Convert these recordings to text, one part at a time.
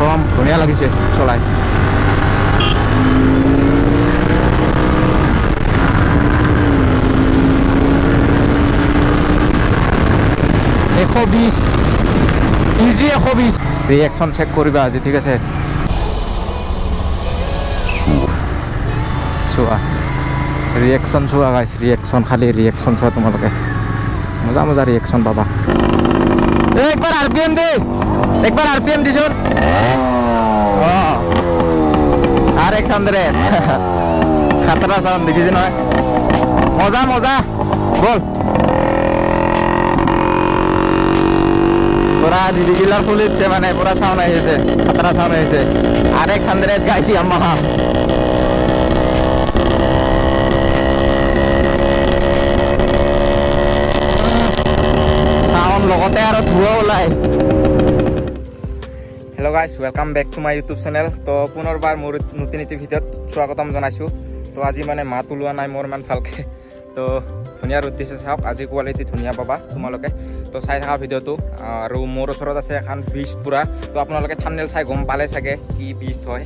কসম ধুনীয়া লাগিছে চলাই। ইজি 120 ৰিয়েকশ্যন চেক কৰিবা আজি ঠিক আছে। চোৱা ৰিয়েকশ্যন চোৱা গাইছ, ৰিয়েকশ্যন খালি ৰিয়েকশ্যন চোৱা তোমালোকে, মজা মজা ৰিয়েকশ্যন পাবা। একবাৰ RPM দে, একবাৰ RPM দিছোন। RX100 খাতৰা চাউণ্ড দেখিছে নহয়, মজা মজা বল। পুরা রিগুলার ফুলিছে মানে পুরা সাউন্ড আহিছে, খাতরা সাউন্ড আহিছে। RX100 গাইছি আমাহা সাউন্ড লগতে আর ধুয়া ওলাই। Hello' guys, welcome back to my YouTube channel. তো পুনৰবাৰ মোৰ নতুন এটি ভিডিঅ'ত স্বাগতম জনাইছোঁ। তো আজি মানে মাত ওলোৱা নাই মোৰ ইমান ভালকৈ, তো ধুনীয়া ৰ'দ দিছে চাওক, আজি কোৱালিটি ধুনীয়া পাবা তোমালোকে। তো চাই থকা ভিডিঅ'টো। আৰু মোৰ ওচৰত আছে এখন বিষ্ট পুৰা, তো আপোনালোকে থাম্বনেইল চাই গম পালে চাগে কি বিষ্ট হয়।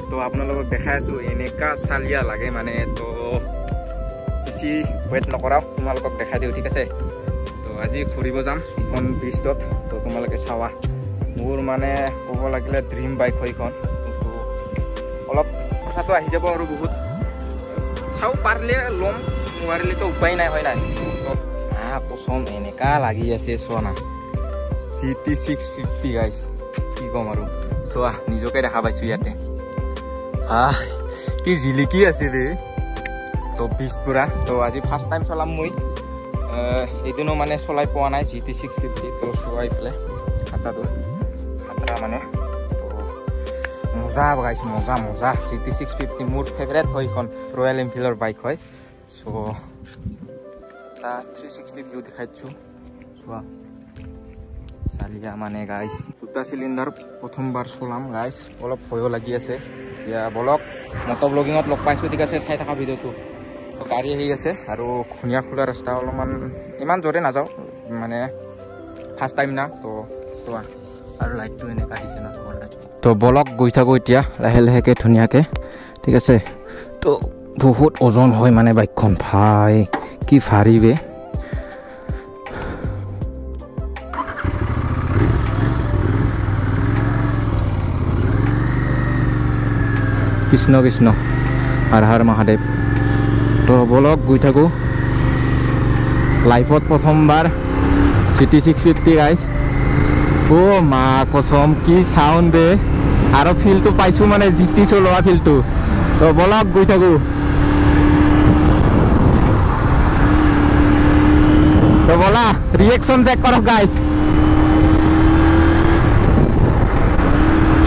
তো আপোনালোকক দেখাই আছোঁ, এনেকুৱা চালিয়া লাগে মানে। তো বেছি ৱেইট নকৰাও, তোমালোকক দেখাই দিওঁ ঠিক আছে। তো আজি ঘূৰিব যাম এইখন বিষ্টত, তো তোমালোকে চাবা। মোৰ মানে ক'ব লাগিলে ড্ৰিম বাইক হয় এইখন। তো অলপ খৰচাটো আহি যাব আৰু বহুত, চাওঁ পাৰিলে ল'ম, নোৱাৰিলেতো উপায় নাই হয় নাই। তো কচম এনেকা লাগি আছে চোৱা না, GT650 গাইছ, কি ক'ম আৰু চোৱা, নিজকে দেখা পাইছোঁ ইয়াতে। কি জিলিকি আছিলে তো বিষ্ট পুৰা। তো আজি ফাৰ্ষ্ট টাইম চলাম মই, এদিনো মানে চলাই পোৱা নাই GT650। তো চোৱাই পেলাই খাতাটো খাতৰা মানে, তো মজা গাইছ, মজা মজা। GT650 মোৰ ফেভৰেট হয়, এইখন ৰয়েল এনফিল্ডৰ বাইক হয়। চ' 360 ভিউ দেখাই দিছোঁ চোৱা, চালিয়া মানে গাইছ। দুটা চিলিণ্ডাৰ প্ৰথমবাৰ চলাম গাইছ, অলপ ভয়ো লাগি আছে। এতিয়া বলক মটৰ ব্লগিঙত লগ পাইছোঁ ঠিক আছে, চাই থকা ভিডিঅ'টো। গাড়ী আহি আছে আৰু ধুনীয়া খোলা ৰাস্তা, অলপমান ইমান জোৰে নাযাওঁ মানে ফাৰ্ষ্ট টাইম না। তো চোৱা আৰু লাইটটো এনেকুৱা দিছে না, তো বলক গৈ থাকোঁ এতিয়া লাহে লাহেকৈ ধুনীয়াকৈ ঠিক আছে। তো বহুত ওজন হয় মানে বাইকখন, ভাই কি ভাৰী বে। কৃষ্ণ কৃষ্ণ, হৰ হৰ মহাদেৱ। তো বলক গৈ থাকোঁ, লাইফত প্ৰথমবাৰ GT650 গাইছ। অ' মা কচম কি চাউণ্ড বে, আৰু ফিলটো পাইছোঁ মানে GT চলোৱা ফিলটো। তো বলক গৈ থাকোঁ। তো বলা ৰিয়েকশ্যন চেক কৰক গাইছ,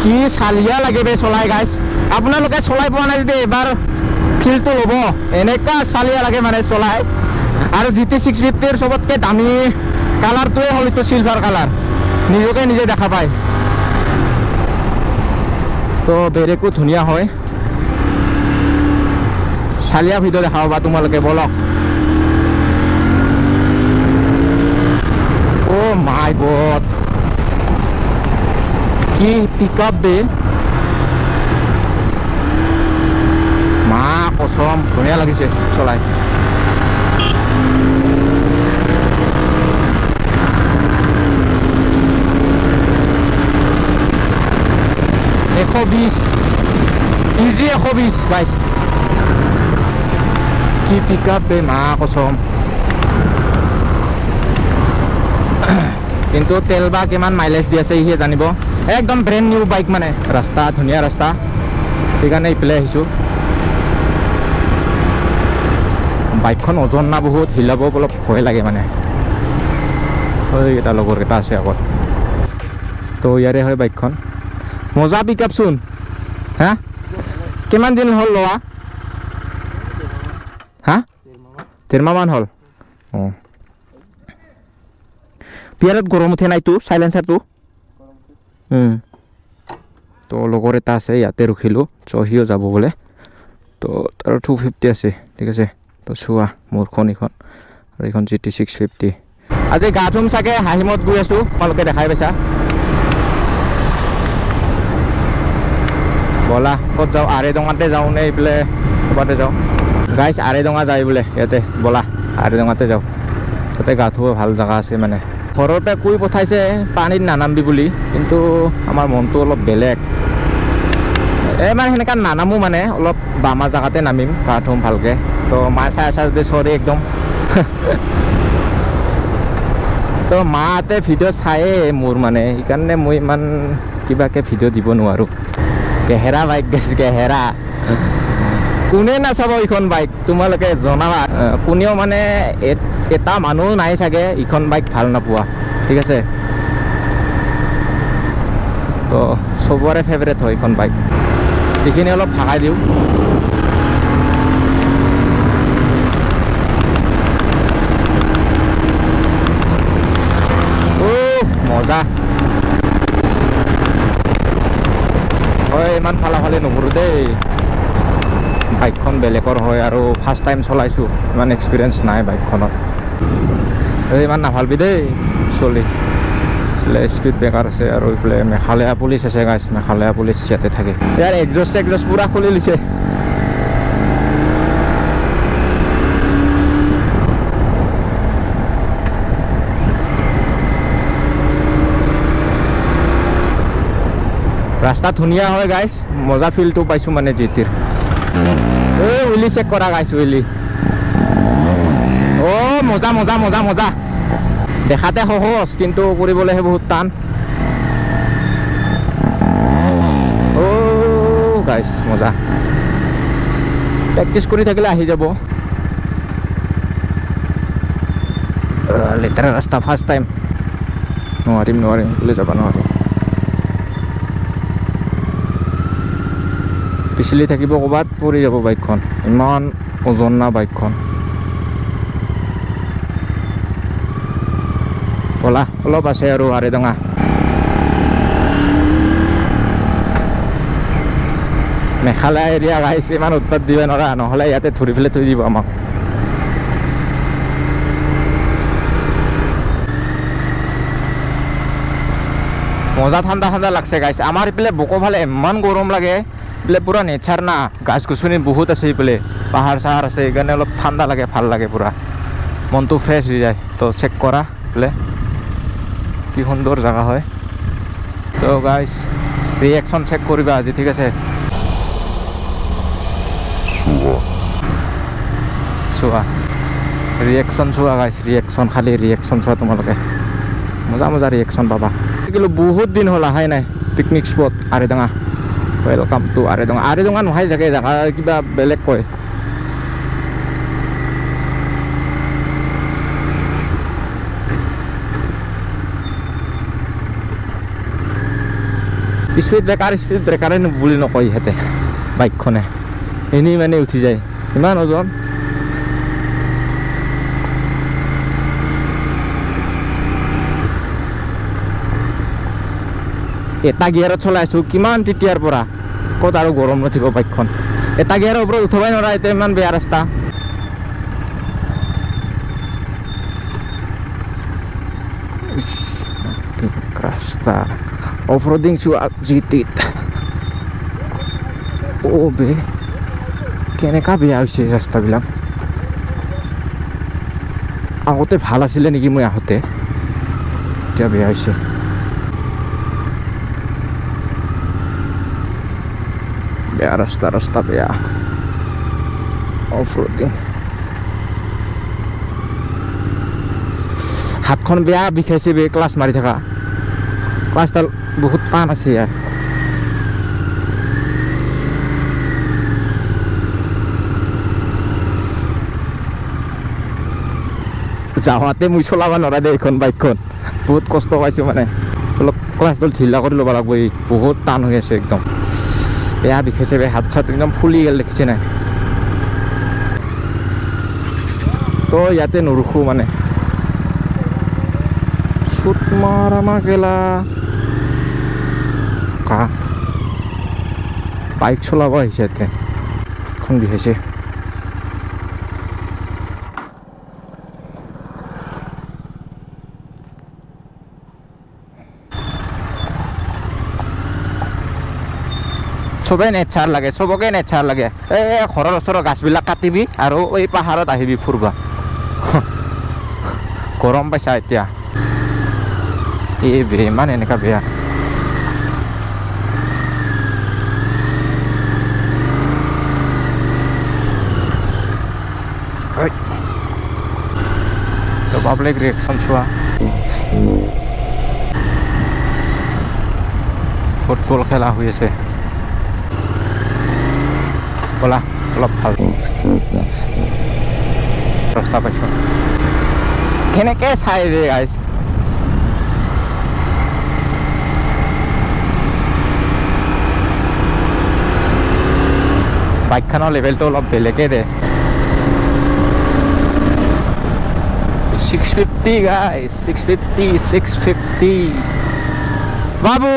কি চালিয়া লাগে বে চলাই গাইছ। আপোনালোকে চলাই পোৱা নাই যদি এবাৰ ফিলটো ল'ব, এনেকুৱা চালিয়া লাগে মানে চলাই। আৰু GT650ৰ চবতকৈ দামী কালাৰটোৱে হ'ল এইটো চিলভাৰ কালাৰ, নিজকে নিজে দেখা পায়। তো বেৰেকো ধুনীয়া হয়, চালিয়া ভিডিঅ' দেখাব বা তোমালোকে বলক। অ' মাই গড, কি পিকআপ বে, মা কচম ধুনীয়া লাগিছে চলাই। ইজি 120 গাইছ, কি পিকআপ বে, মা কচম। কিন্তু তেল বা কিমান মাইলেজ দি আছে ইহে জানিব। একদম ব্ৰেণ্ড নিউ বাইক মানে, ৰাস্তা ধুনীয়া ৰাস্তা, সেইকাৰণে এইফালে আহিছোঁ। বাইকখন ওজন না বহুত, হিলাব অলপ ভয় লাগে মানে। এটা লগৰকেইটা আছে আগত, তো ইয়াৰে হয় বাইকখন। মজা পিকআপ চোন। হা কিমান দিন হ'ল লোৱা? হা 13 মাহমান হ'ল। অঁ বিয়াৰত গৰম উঠে নাইতো চাইলেঞ্চাৰটো। তো লগৰ এটা আছে ইয়াতে ৰখিলোঁ, সিও যাব বোলে। তো তাৰ 250 আছে ঠিক আছে। তো চোৱা মোৰখন এইখন, আৰু এইখন GT650। আজি গা ধুম চাগে, হাঁহিমত গৈ আছোঁ, তোমালোকে দেখাই পাইছা। ব'লা ক'ত যাওঁ আৰেডঙাতে যাওঁ নে এইফালে ক'ৰবাতে যাওঁ গাইছ আৰেডঙা যায় বোলে ইয়াতে ব'লা আৰেডঙাতে যাওঁ তাতে গা ধুব ভাল জেগা আছে মানে ঘৰৰ পৰা কৈ পঠাইছে পানীত নানামিবি বুলি কিন্তু আমাৰ মনটো অলপ বেলেগ মানে সেনেকৈ নানামো মানে অলপ বামা জেগাতে নামিম গা ধুম ভালকৈ তো মায়ে চাই আছা যদি চৰি একদম তো মাহঁতে ভিডিঅ' চায়ে মোৰ মানে সেইকাৰণে মই ইমান কিবাকৈ ভিডিঅ' দিব নোৱাৰোঁ কেহেৰা বাইক গাইছ কেহেৰা কোনে নাচাব এইখন বাইক তোমালোকে জনাবা কোনেও মানে এটা মানুহ নাই চাগে এইখন বাইক ভাল নাপোৱা ঠিক আছে তো চবৰে ফেভৰেট হয় এইখন বাইক সেইখিনি অলপ ভাগাই দিওঁ মজা হয় ইমান ফালাফালি নকৰোঁ দেই বাইকখন বেলেগৰ হয় আৰু ফাৰ্ষ্ট টাইম চলাইছোঁ ইমান এক্সপিৰিয়েঞ্চ নাই বাইকখনত ইমান নাভালবি দেই চলি স্পীড ব্ৰেকাৰ আছে আৰু এইফালে মেঘালয়া পুলিচ আছে গাইছ মেঘালয়া পুলিচ ইয়াতে থাকে ইয়াৰ এক্সজষ্ট পূৰা খুলি লৈছে ৰাস্তা ধুনীয়া হয় গাইছ মজা ফিলটো পাইছোঁ মানে জিটিৰ উইলি চেক কৰা গাইছ উইলি মজা মজা মজা মজা দেখাতে সহজ কিন্তু কৰিবলৈহে বহুত টান গাইছ মজা প্ৰেক্টিচ কৰি থাকিলে আহি যাব লেতেৰা ৰাস্তা ফাৰ্ষ্ট টাইম নোৱাৰিম বুলি যাব নোৱাৰিম পিছলি থাকিব ক'ৰবাত পৰি যাব বাইকখন ইমান ওজন না বাইকখন ব'লা অলপ আছে আৰু আৰেডঙা মেঘালয়া এৰিয়া গাইছে ইমান উৎপাত দিব নোৱাৰা নহ'লে ইয়াতে ধৰি পেলাই থৈ দিব আমাক মজা ঠাণ্ডা ঠাণ্ডা লাগছে গাইছে আমাৰ এইফালে বকোফালে ইমান গৰম লাগে এইফালে পূৰা নেচাৰ না গাছ গছনি বহুত আছে এইফালে পাহাৰ চাহাৰ আছে সেইকাৰণে অলপ ঠাণ্ডা লাগে ভাল লাগে পূৰা মনটো ফ্ৰেছ হৈ যায় তো চেক কৰা এইফালে কি সুন্দৰ জেগা হয় তো গাইছ ৰিয়েকশ্যন চেক কৰিবা আজি ঠিক আছে চোৱা ৰিয়েকশ্যন চোৱা গাইছ ৰিয়েকশ্যন খালি ৰিয়েকশ্যন চোৱা তোমালোকে মজা মজা ৰিয়েকশ্যন পাবা কিন্তু বহুত দিন হ'ল আহাই নাই পিকনিক স্পট আৰেডঙা ৱেলকাম টু আৰেডঙা নহয় চাগে জেগা কিবা বেলেগ কয় স্পীড ব্ৰেকাৰে বুলি নকয় ইহঁতে বাইকখনে এনেই মানে উঠি যায় ইমান ওজন এটা গিয়াৰত চলাইছোঁ কিমান তেতিয়াৰ পৰা ক'ত আৰু গৰম নুঠিব বাইকখন এটা গিয়াৰৰ ওপৰত উঠাবই নোৱাৰা এতিয়া ইমান বেয়া ৰাস্তা ৰাস্তা অফ ৰোডিং চোৱা জিটিত বে কেনেকুৱা বেয়া হৈছে ৰাস্তাবিলাক আগতে ভাল আছিলে নেকি মই আহোঁতে এতিয়া বেয়া হৈছে বেয়া ৰাস্তা বেয়া অফ ৰোডিং হাতখন বেয়া বিষাইছে বে ক্লাছ মাৰি থকা ক্লাছডাল বহুত টান আছে ইয়াৰ যাওঁতে মই চলাব নোৱাৰা দেই এইখন বাইকখন বহুত কষ্ট পাইছোঁ মানে অলপ ক্লাছডাল ঢিলা কৰি ল'ব লাগিব বহুত টান হৈ আছে একদম বেয়া বিষাইছে বে হাত চাত একদম ফুলি গ'ল দেখিছে নাই তো ইয়াতে নৰখোঁ মানে চুট মাৰা গেলা কা বাইক চলাব আহিছে ইয়াতে এখন বিষাইছে চবেই নেচাৰ লাগে, চবকে নেচাৰ লাগে। এই ঘৰৰ ওচৰৰ গাছবিলাক কাটিবি আৰু এই পাহাৰত আহিবি ফুৰবা। গৰম পাইছা এতিয়া? এই বে ইমান এনেকা বেয়া। তো পাব্লিক ৰিয়েকশ্যন চোৱা। ফুটবল খেলা হৈ আছে। ব'লা অলপ ভাল ৰাস্তা পাইছোঁ। কেনেকৈ চাই ৰে গাইছ? বাইকখনৰ লেভেলটো অলপ বেলেগেই দে। 650 guys, 650 বাবু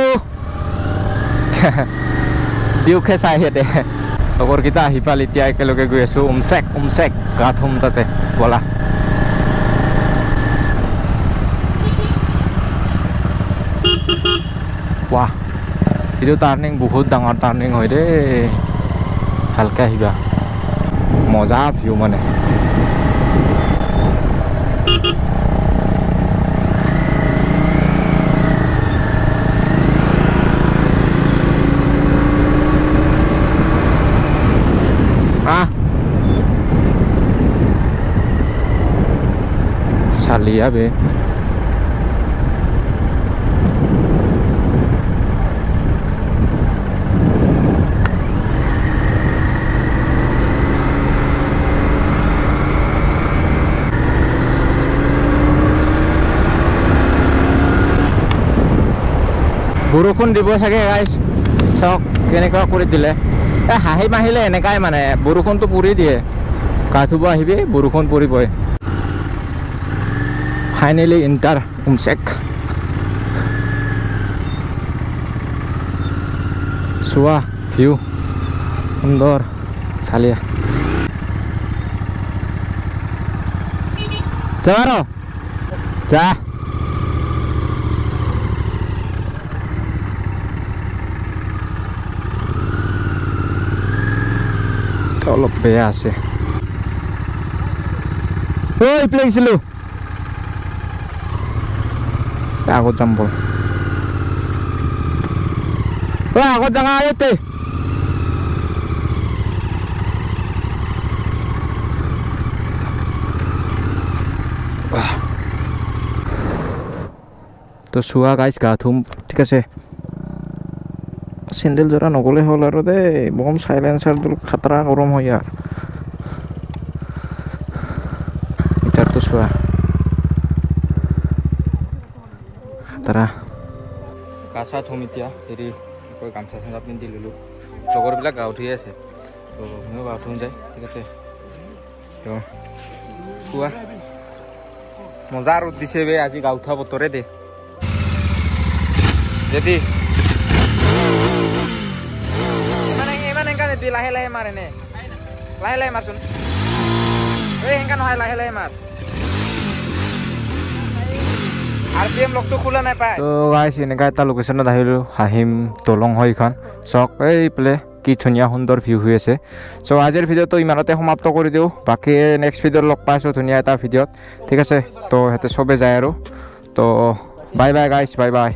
দিওকে চাই দে। লগৰকেইটা আহি পাল, এতিয়া একেলগে গৈ আছোঁ উমচেক গা ধুম তাতে। ব'লা ৱাহ, এইটো টাৰ্ণিং বহুত ডাঙৰ টাৰ্ণিং হয় দেই। ভালকৈ আহিবা, মজা ভিউ মানে। Salia be বৰষুণ দিব চাগে গাইছ। চাওক কেনেকুৱা কৰি দিলে। এই হাঁহি মাহিলে এনেকাই মানে, বৰষুণটো পৰি দিয়ে। গা ধুব আহিবি, বৰষুণ পৰিবই। ফাইনেলি ইণ্টাৰ উমচেক। চোৱা ভিউ সুন্দৰ। চালিয়া যা আৰু যা। অলপ বেয়া আছে। ঐ প্লে গৈছিলোঁ আগত যাম বল। আগত যাঙা আয়তে তো চোৱা গাইছ, গা ধুম ঠিক আছে। চেণ্ডেল জোৰা নগ'লে হ'ল আৰু দেই। বম চাইলেঞ্চাৰটো খাতৰা গৰম হয় ইয়াৰ। মিটাৰটো চোৱা খাতৰা। গা চা ধুম এতিয়া। হেৰি গামচা চামচা পিন্ধি ল'লোঁ। লগৰবিলাক গা ধুই আছে, তো ময়ো গা ধুম যায় ঠিক আছে। তো চোৱা মজা ৰ'দ দিছে বে আজি। গা উঠা বতৰে দে যদি লাহে লাহে মাৰ। এনে লাহে লাহে মাৰচোন। এই সেনেকা নহয়, লাহে লাহে মাৰ। RPM লগটো খোলা নাই পায়। তো গাইছ এনেকা এটা লোকেশ্যনত আহিলোঁ। হাহিম দলং হয় এইখন। চাওক এইফালে কি ধুনীয়া সুন্দৰ ভিউ হৈ আছে। চ' আজিৰ ভিডিঅ'টো ইমানতে সমাপ্ত কৰি দিওঁ। বাকী নেক্সট ভিডিঅ'ত লগ পাইছোঁ ধুনীয়া এটা ভিডিঅ'ত ঠিক আছে। তো সিহঁতে চবে যায় আৰু। তো বাই বাই গাইছ, বাই বাই।